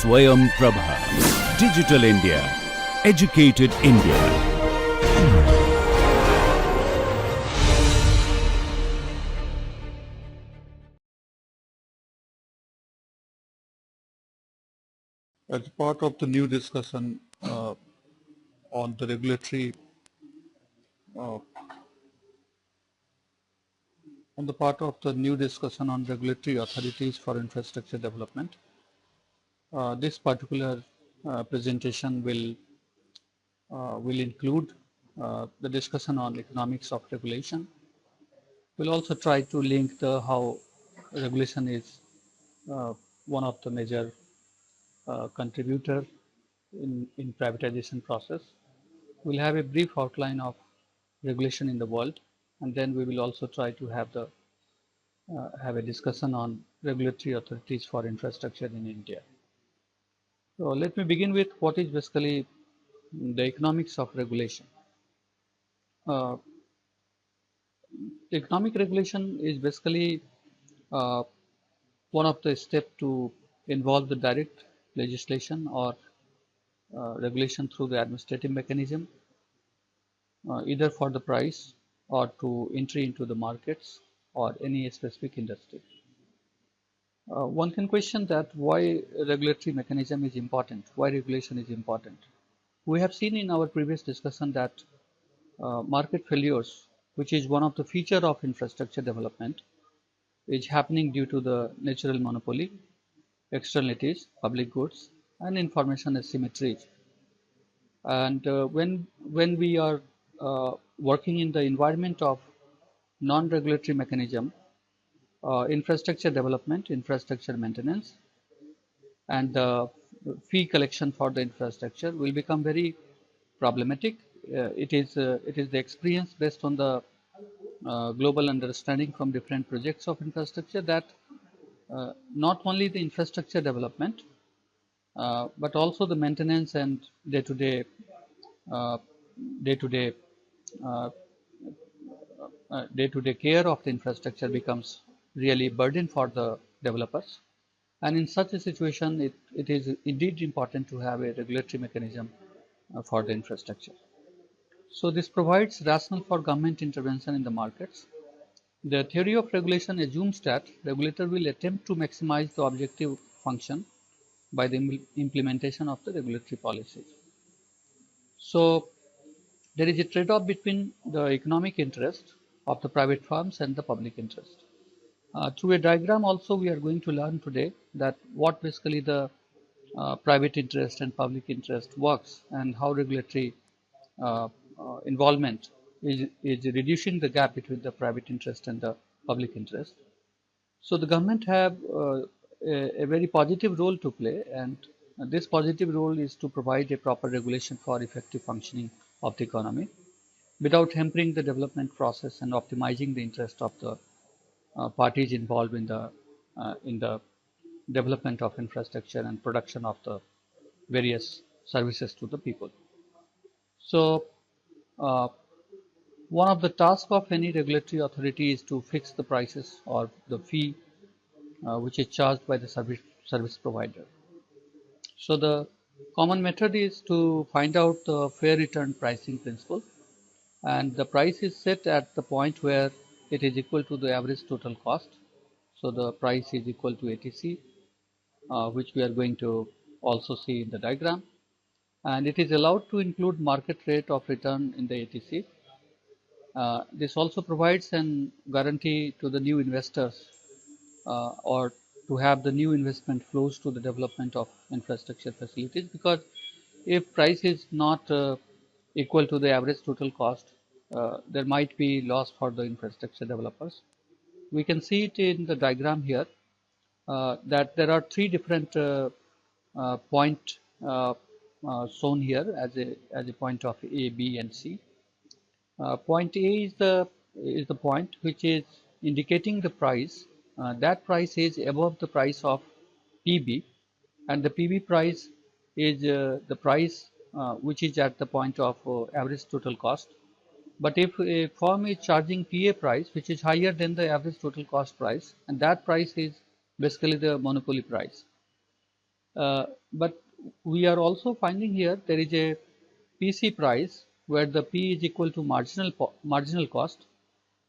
Swayam Prabha. Digital India. Educated India. As part of the new discussion on the regulatory, uh, on the part of the new discussion on regulatory authorities for infrastructure development, this particular presentation will include the discussion on economics of regulation. We'll also try to link the how regulation is one of the major contributor in privatization process. We'll have a brief outline of regulation in the world, and then we will also try to have a discussion on regulatory authorities for infrastructure in India. So let me begin with what is basically the economics of regulation. Uh, Economic regulation is basically uh, one of the steps to involve the direct legislation or regulation through the administrative mechanism, either for the price or to entry into the markets or any specific industry. One can question that why regulatory mechanism is important, why regulation is important. We have seen in our previous discussion that market failures, which is one of the feature of infrastructure development, is happening due to the natural monopoly, externalities, public goods, and information asymmetries. And when we are working in the environment of non-regulatory mechanism, infrastructure development, infrastructure maintenance, and the fee collection for the infrastructure will become very problematic. It is the experience based on the global understanding from different projects of infrastructure that not only the infrastructure development but also the maintenance and day-to-day uh, day-to-day uh, day-to-day care of the infrastructure becomes really a burden for the developers. And in such a situation, it is indeed important to have a regulatory mechanism for the infrastructure. So this provides rationale for government intervention in the markets. The theory of regulation assumes that regulator will attempt to maximize the objective function by the implementation of the regulatory policies. So there is a trade-off between the economic interest of the private firms and the public interest. Through a diagram also we are going to learn today that what basically the private interest and public interest works and how regulatory involvement is reducing the gap between the private interest and the public interest. So the government have a very positive role to play, and this positive role is to provide a proper regulation for effective functioning of the economy without hampering the development process and optimizing the interest of the parties involved in the development of infrastructure and production of the various services to the people. So uh, one of the tasks of any regulatory authority is to fix the prices or the fee which is charged by the service provider. So the common method is to find out the fair return pricing principle, and the price is set at the point where it is equal to the average total cost. So the price is equal to ATC, which we are going to also see in the diagram, and it is allowed to include market rate of return in the ATC. This also provides an guarantee to the new investors or to have the new investment flows to the development of infrastructure facilities, because if price is not equal to the average total cost, there might be loss for the infrastructure developers. We can see it in the diagram here that there are three different point shown here as a point of A, B, and C. Point A is the point which is indicating the price. That price is above the price of PB, and the PB price is the price which is at the point of average total cost. But if a firm is charging PA price which is higher than the average total cost price, and that price is basically the monopoly price. But we are also finding here there is a PC price where the P is equal to marginal cost,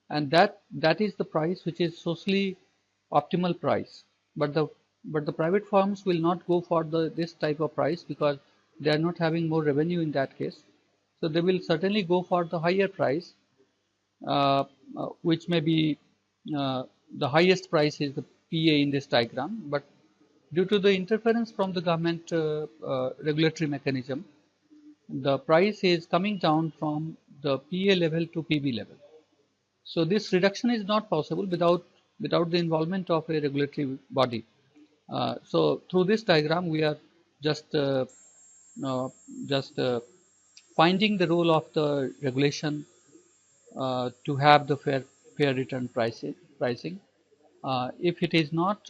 and that is the price which is socially optimal price. But the private firms will not go for this type of price because they are not having more revenue in that case. So they will certainly go for the higher price, uh, which may be uh, the highest price is the PA in this diagram. But due to the interference from the government regulatory mechanism, the price is coming down from the PA level to PB level. So this reduction is not possible without the involvement of a regulatory body. So through this diagram, we are just uh, uh, just finding the role of the regulation to have the fair return pricing. If it is not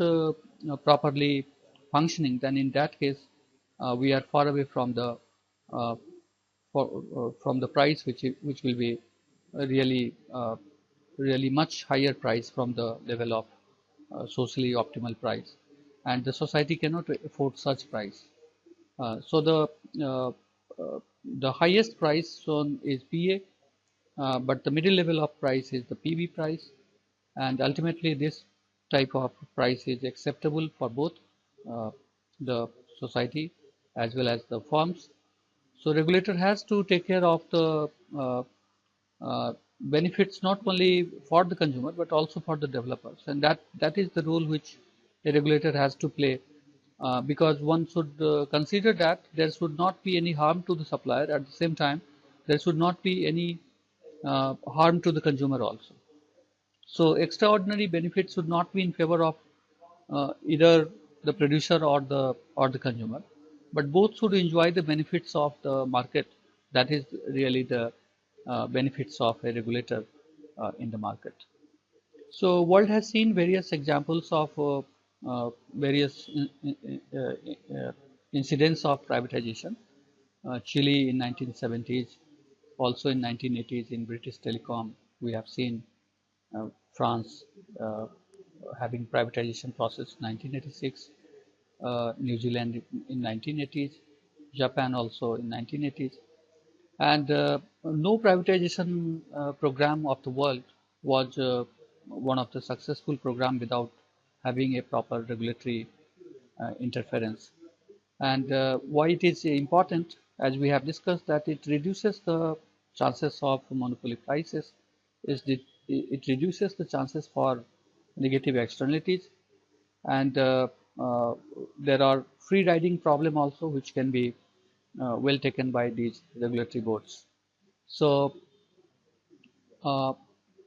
properly functioning, then in that case we are far away from the uh, from the price which will be really really much higher price from the level of socially optimal price, and the society cannot afford such price. So uh, the highest price shown is PA, but the middle level of price is the PB price, and ultimately this type of price is acceptable for both uh, the society as well as the firms. So regulator has to take care of the uh, benefits not only for the consumer but also for the developers, and that is the role which a regulator has to play, because one should consider that there should not be any harm to the supplier. At the same time, there should not be any harm to the consumer also. So extraordinary benefits should not be in favor of either the producer or the consumer, but both should enjoy the benefits of the market. That is really the benefits of a regulator in the market. So world has seen various examples of various incidents of privatization. Chile in 1970s, also in 1980s in British Telecom, we have seen France having privatization process 1986, New Zealand in 1980s, Japan also in 1980s, and no privatization program of the world was one of the successful program without having a proper regulatory interference. And why it is important, as we have discussed, that it reduces the chances of monopoly prices, is that it reduces the chances for negative externalities, and there are free riding problem also which can be well taken by these regulatory boards. So uh,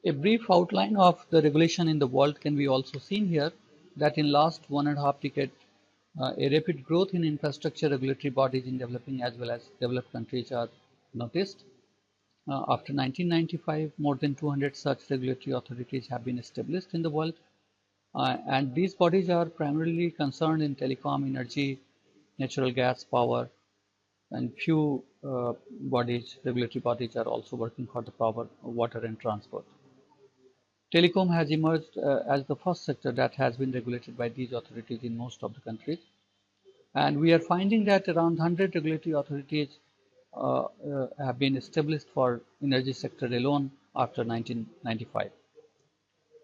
a brief outline of the regulation in the world can be also seen here, that in last 1.5 decade, a rapid growth in infrastructure regulatory bodies in developing as well as developed countries are noticed. After 1995, more than 200 such regulatory authorities have been established in the world, and these bodies are primarily concerned in telecom, energy, natural gas, power, and few regulatory bodies are also working for the power, water and transport. Telecom has emerged as the first sector that has been regulated by these authorities in most of the countries. And we are finding that around 100 regulatory authorities have been established for energy sector alone after 1995.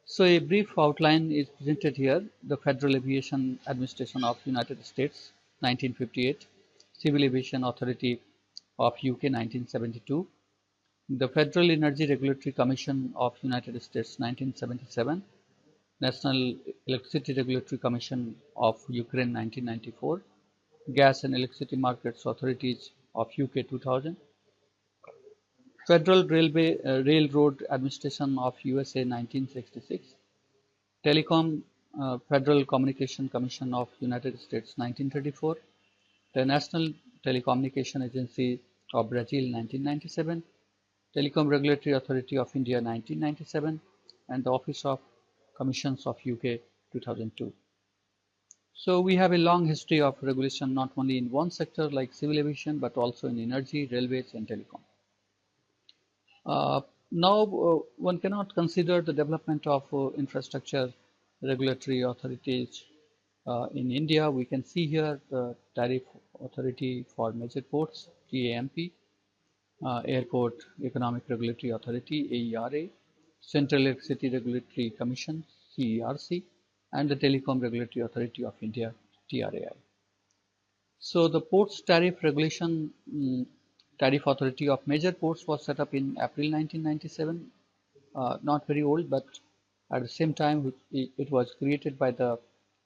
So a brief outline is presented here. The Federal Aviation Administration of United States, 1958, Civil Aviation Authority of UK, 1972, the Federal Energy Regulatory Commission of United States, 1977, National Electricity Regulatory Commission of Ukraine, 1994, Gas and Electricity Markets Authorities of UK, 2000, Federal Railroad Administration of USA, 1966, Telecom Federal Communication Commission of United States, 1934, the National Telecommunication Agency of Brazil, 1997, Telecom Regulatory Authority of India, 1997, and the Office of Commissions of UK, 2002. So we have a long history of regulation not only in one sector like civil aviation but also in energy, railways, and telecom. Now one cannot consider the development of infrastructure regulatory authorities In India, we can see here the Tariff Authority for Major Ports, TAMP, Airport Economic Regulatory Authority, AERA, Central Electricity Regulatory Commission, CERC, and the Telecom Regulatory Authority of India, TRAI. So the Ports Tariff Regulation Tariff Authority of Major Ports was set up in April 1997, not very old, but at the same time it was created by the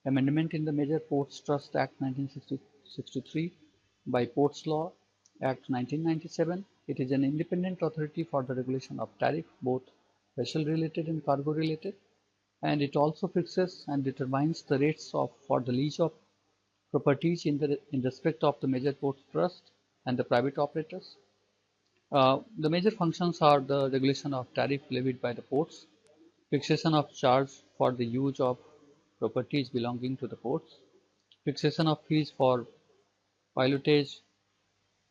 amendment in the Major Ports Trust Act 1963 by Ports Law Act 1997. It is an independent authority for the regulation of tariff, both vessel related and cargo related, and it also fixes and determines the rates for the lease of properties in respect of the Major Ports Trust and the private operators. The major functions are the regulation of tariff levied by the ports, fixation of charge for the use of properties belonging to the ports, fixation of fees for pilotage,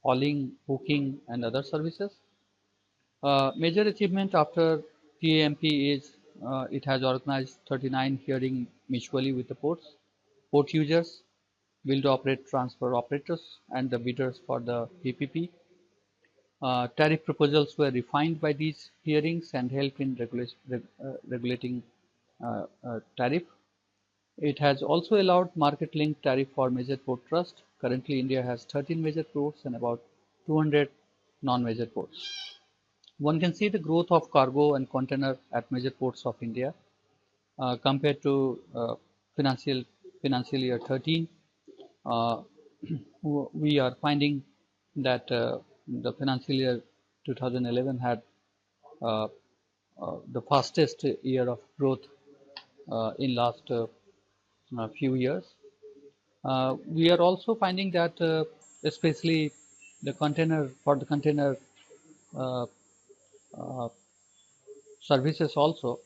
hauling, booking, and other services. Major achievement after TAMP is it has organized 39 hearings mutually with the ports, port users, build, operate, transfer operators, and the bidders for the PPP. Tariff proposals were refined by these hearings and help in regulating tariff. It has also allowed market-linked tariff for major port trust. Currently, India has 13 major ports and about 200 non-major ports. One can see the growth of cargo and container at major ports of India compared to financial year 13. We are finding that the financial year 2011 had the fastest year of growth in last few years. We are also finding that especially the container uh, uh, services also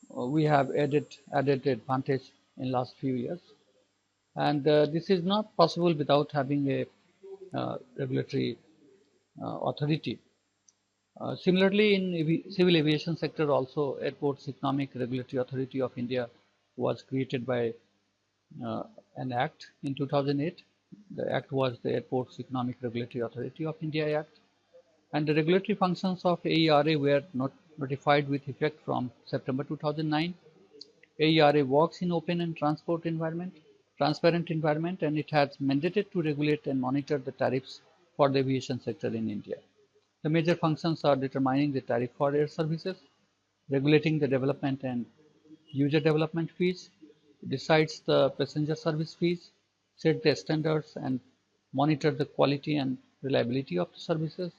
we have added advantage in last few years, and this is not possible without having a regulatory authority. Similarly, in civil aviation sector also, Airports Economic Regulatory Authority of India was created by uh, an act in 2008. The act was the Airports Economic Regulatory Authority of India Act, and the regulatory functions of AERA were notified with effect from September 2009. AERA works in open and transparent environment, and it has mandated to regulate and monitor the tariffs for the aviation sector in India. The major functions are determining the tariff for air services, regulating the development and user development fees, decides the passenger service fees, set the standards and monitor the quality and reliability of the services,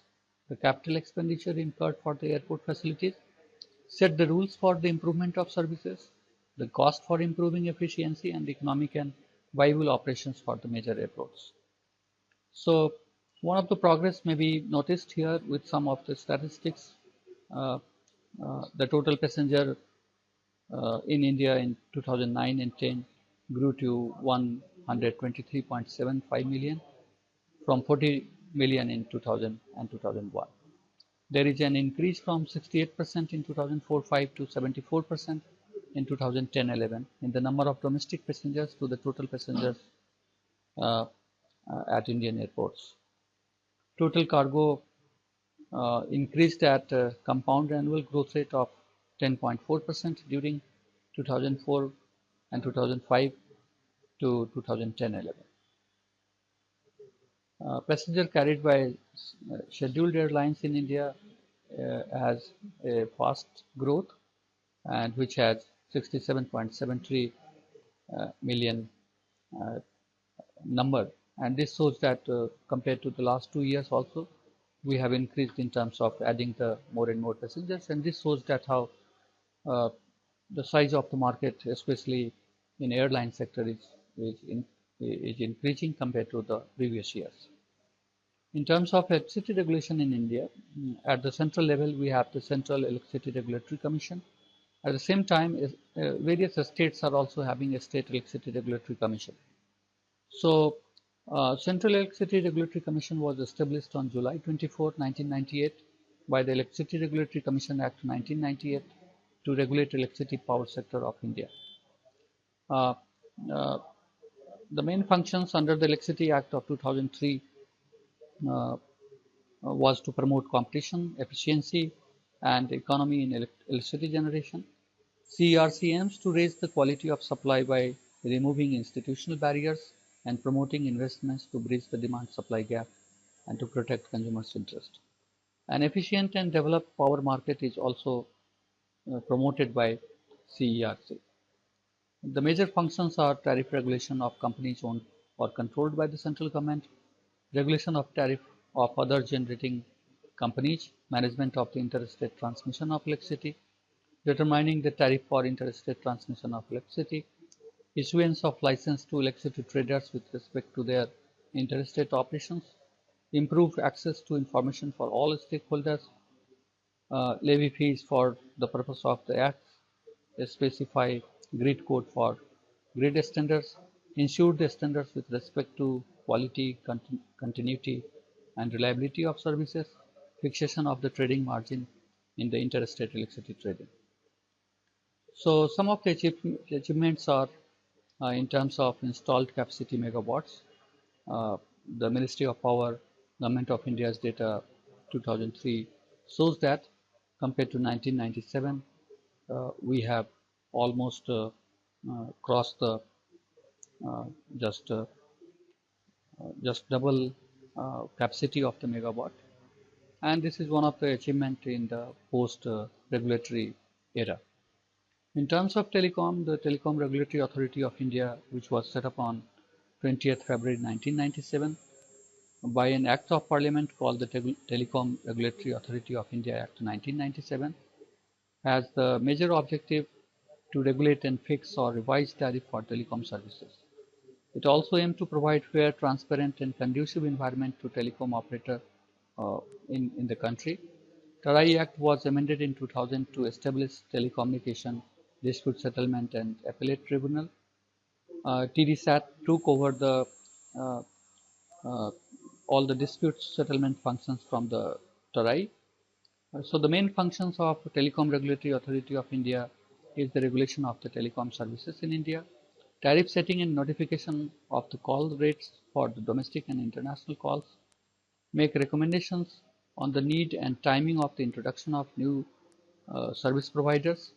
the capital expenditure incurred for the airport facilities, set the rules for the improvement of services, the cost for improving efficiency and economic and viable operations for the major airports. So one of the progress may be noticed here with some of the statistics. Uh, the total passenger in India in 2009 and 10 grew to 123.75 million from 40 million in 2000 and 2001. There is an increase from 68% in 2004-5 to 74% in 2010-11 in the number of domestic passengers to the total passengers uh, at Indian airports. Total cargo increased at a compound annual growth rate of 10.4% during 2004 and 2005 to 2010-11. Passenger carried by scheduled airlines in India has a fast growth, and which has 67.73 million number, and this shows that compared to the last 2 years also we have increased in terms of adding the more and more passengers, and this shows that how uh, the size of the market, especially in airline sector, is increasing compared to the previous years. In terms of electricity regulation in India, at the central level we have the Central Electricity Regulatory Commission. At the same time, various states are also having a State Electricity Regulatory Commission. So, Central Electricity Regulatory Commission was established on July 24, 1998 by the Electricity Regulatory Commission Act 1998 to regulate electricity power sector of India. Uh, uh, The main functions under the Electricity Act of 2003 was to promote competition, efficiency, and economy in electricity generation. CERC aims to raise the quality of supply by removing institutional barriers and promoting investments to bridge the demand-supply gap and to protect consumers' interest. An efficient and developed power market is also promoted by CERC. The major functions are tariff regulation of companies owned or controlled by the central government, regulation of tariff of other generating companies, management of the interstate transmission of electricity, determining the tariff for interstate transmission of electricity, issuance of license to electricity traders with respect to their interstate operations, improved access to information for all stakeholders, levy fees for the purpose of the Act, specify grid code for grid standards, ensure the standards with respect to quality, continuity, and reliability of services, fixation of the trading margin in the interstate electricity trading. So some of the achievements are in terms of installed capacity megawatts. The Ministry of Power, Government of India's data 2003 shows that compared to 1997, we have almost crossed the uh, just uh, just double capacity of the megawatt, and this is one of the achievement in the post regulatory era. In terms of telecom, the Telecom Regulatory Authority of India, which was set up on 20th February 1997 by an Act of Parliament called the Telecom Regulatory Authority of India Act 1997, has the major objective to regulate and fix or revise tariff for telecom services. It also aims to provide fair, transparent, and conducive environment to telecom operator uh, in the country. TARAI Act was amended in 2000 to establish telecommunication dispute settlement and appellate tribunal. TDSAT took over the uh, uh, all the dispute settlement functions from the TARAI. So the main functions of Telecom Regulatory Authority of India is the regulation of the telecom services in India, tariff setting and notification of the call rates for the domestic and international calls, make recommendations on the need and timing of the introduction of new service providers,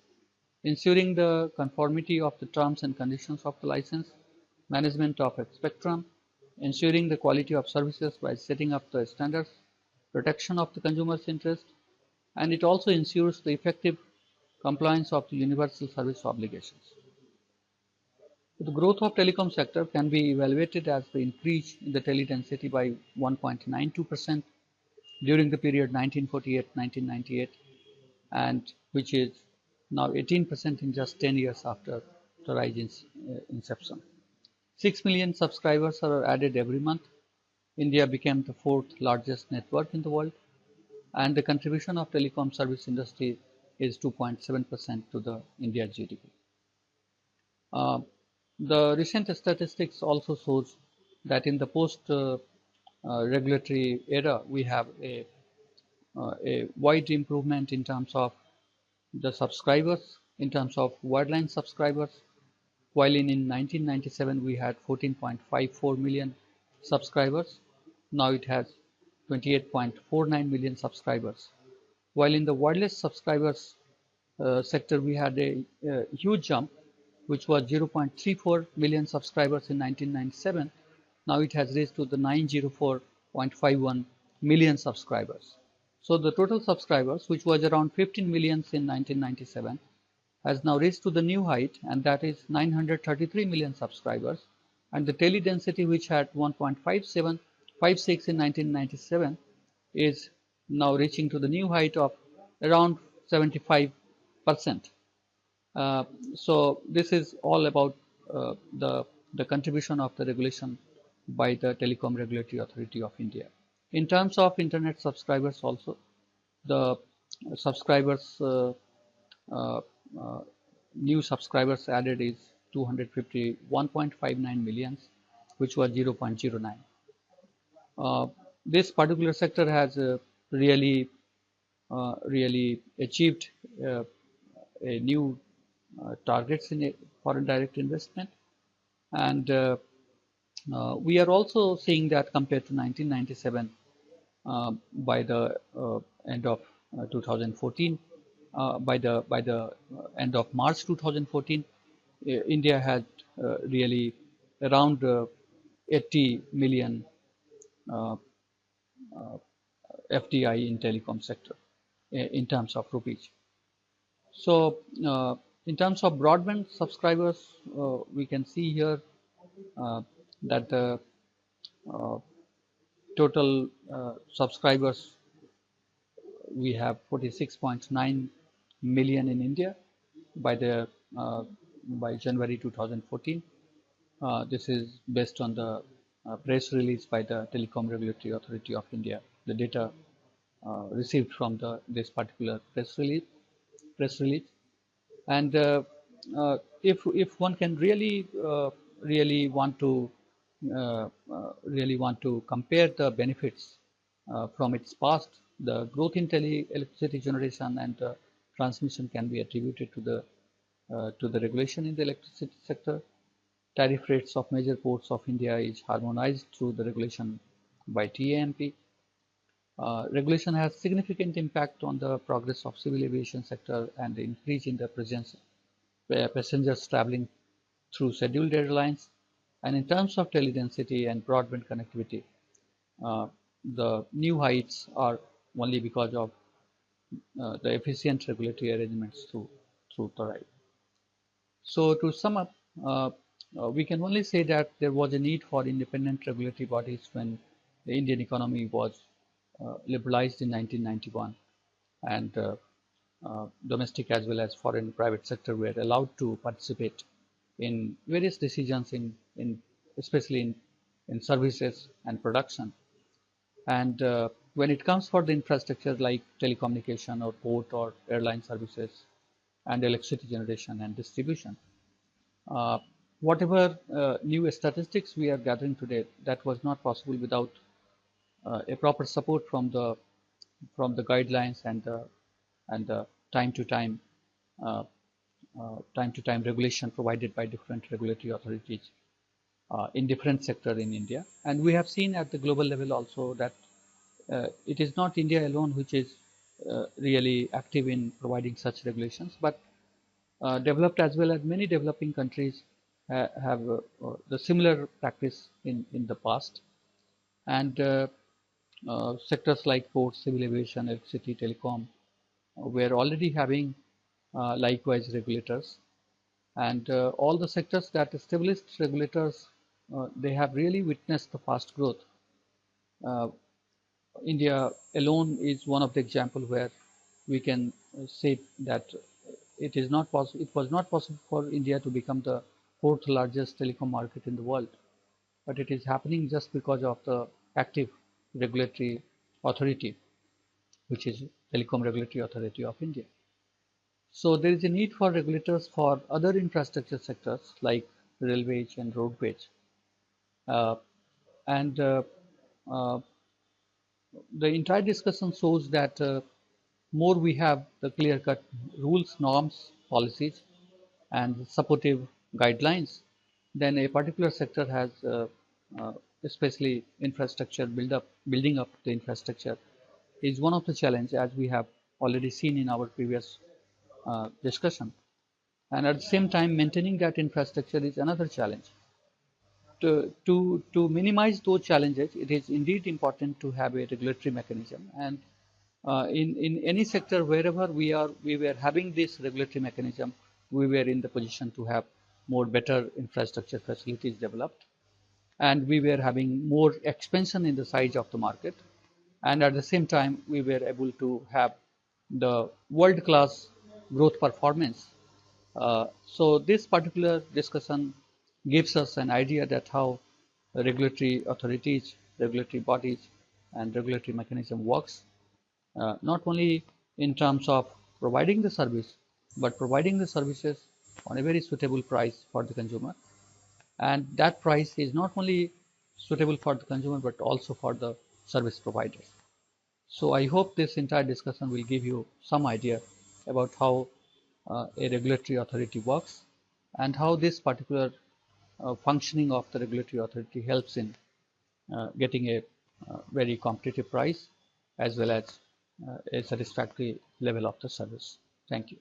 ensuring the conformity of the terms and conditions of the license, management of a spectrum, ensuring the quality of services by setting up the standards, protection of the consumer's interest, and it also ensures the effective compliance of the universal service obligations. The growth of telecom sector can be evaluated as the increase in the tele-density by 1.92% during the period 1948-1998, and which is now 18% in just 10 years after the rise inception. 6 million subscribers are added every month. India became the fourth largest network in the world, and the contribution of telecom service industry is 2.7% to the India GDP. Uh, the recent statistics also shows that in the post regulatory era, we have a wide improvement in terms of the subscribers, in terms of wireline subscribers, while in 1997 we had 14.54 million subscribers, now it has 28.49 million subscribers. While in the wireless subscribers sector we had a huge jump, which was 0.34 million subscribers in 1997, now it has reached to the 904.51 million subscribers. So the total subscribers, which was around 15 millions in 1997, has now reached to the new height, and that is 933 million subscribers, and the tele density, which had 1.5756 in 1997, is now reaching to the new height of around 75%. So this is all about the contribution of the regulation by the Telecom Regulatory Authority of India. In terms of internet subscribers also, the subscribers uh, uh, new subscribers added is 251.59 millions, which was 0.09. This particular sector has really achieved a new targets in foreign direct investment, and We are also seeing that compared to 1997, by the end of 2014, by the end of March 2014, India had really around 80 million uh, FDI in telecom sector in terms of rupees. So, in terms of broadband subscribers, we can see here that the uh, total subscribers, we have 46.9 million in India by the by January 2014. This is based on the press release by the Telecom Regulatory Authority of India. The data received from this particular press release, and if one can really want to compare the benefits from its past, the growth in electricity generation and transmission can be attributed to the regulation in the electricity sector. Tariff rates of major ports of India is harmonized through the regulation by TAMP. Regulation has significant impact on the progress of civil aviation sector and the increase in the presence passengers traveling through scheduled airlines. And in terms of teledensity and broadband connectivity, uh, the new heights are only because of the efficient regulatory arrangements through TORAI. So to sum up, uh, we can only say that there was a need for independent regulatory bodies when the Indian economy was liberalized in 1991, and domestic as well as foreign private sector were allowed to participate in various decisions in especially in services and production. And when it comes for the infrastructure like telecommunication or port or airline services and electricity generation and distribution, uh, whatever new statistics we are gathering today, that was not possible without a proper support from the guidelines and the uh, time to time regulation provided by different regulatory authorities in different sectors in India. And we have seen at the global level also that it is not India alone which is really active in providing such regulations, but developed as well as many developing countries have the similar practice in the past. And sectors like ports, civil aviation, electricity, telecom were already having likewise regulators. And all the sectors that established regulators, they have really witnessed the fast growth. Uh, India alone is one of the example where we can say that it was not possible for India to become the fourth largest telecom market in the world, but it is happening just because of the active regulatory authority, which is Telecom Regulatory Authority of India. So there is a need for regulators for other infrastructure sectors like railways and roadways. Uh, and uh, the entire discussion shows that more we have the clear-cut rules, norms, policies, and supportive guidelines, then a particular sector has, especially infrastructure building up the infrastructure, is one of the challenge as we have already seen in our previous discussion. And at the same time, maintaining that infrastructure is another challenge. To minimize those challenges, it is indeed important to have a regulatory mechanism. And in any sector, wherever we were having this regulatory mechanism, we were in the position to have more better infrastructure facilities developed, and we were having more expansion in the size of the market, and at the same time, we were able to have the world-class growth performance. So this particular discussion gives us an idea that how regulatory authorities, regulatory bodies, and regulatory mechanism works, not only in terms of providing the service, but providing the services on a very suitable price for the consumer. And that price is not only suitable for the consumer, but also for the service providers. So I hope this entire discussion will give you some idea about how a regulatory authority works and how this particular functioning of the regulatory authority helps in getting a very competitive price as well as a satisfactory level of the service. Thank you.